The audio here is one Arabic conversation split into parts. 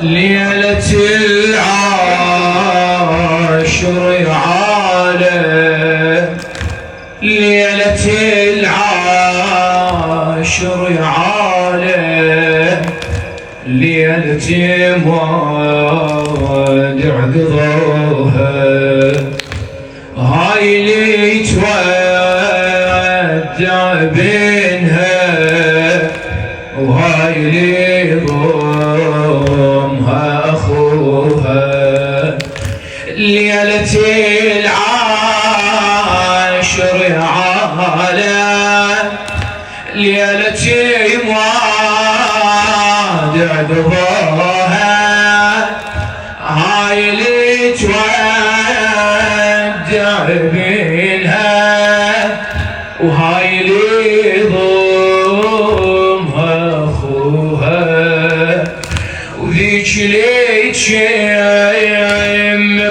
ليلة العاشر يا عالم، ليلة العاشر يا عالم، ليلة مواد عقضوها، هاي اللي تودع بينها وهاي اللي ضمها اخوها. ليلة العاشر يا عالم، ليلة مواد عقضوها، هاي اللي تودع بينها وهاي اللي ضمها اخوها. وذيك اللي تشم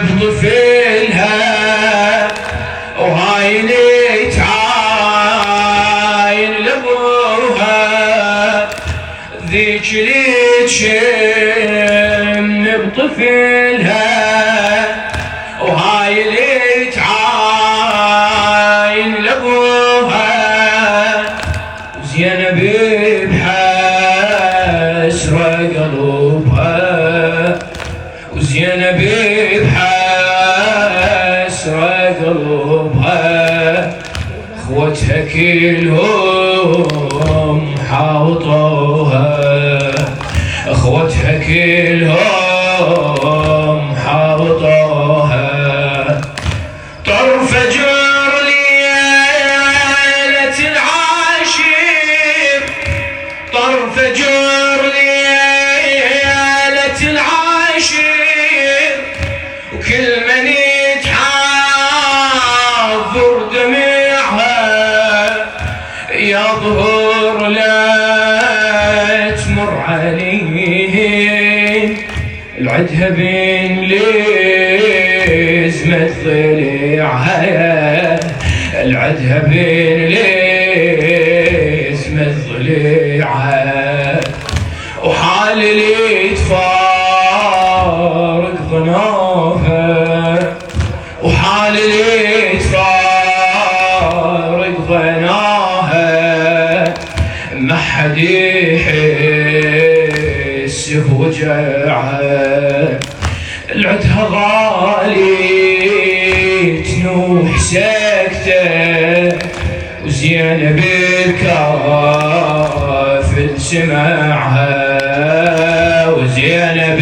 بطفلها وهاي اللي تعاين لابوها، ذيك اللي تشم بطفلها وهاي اللي تعاين لابوها. وزينب بحسرة قلبها، وزينب بحسرة قلبها، اخوتها كلهم حاوطوها، اخوتها كلهم حاوطوها. طرف جر ليلة العاشر، طرف جر ليلة العاشر، وكل من يتحاضر دمعها يظهر لا تمر عليه العدها بين لزمة ضليعها، العدها بين لزمة ضليعها. وحال اللي تفارق ظناها، وحال اللي تفارق ظناها، ما حد يحس بوجعها. العدها غالي تنوح ساكتة، وزينب بكافل سمعها، وزينب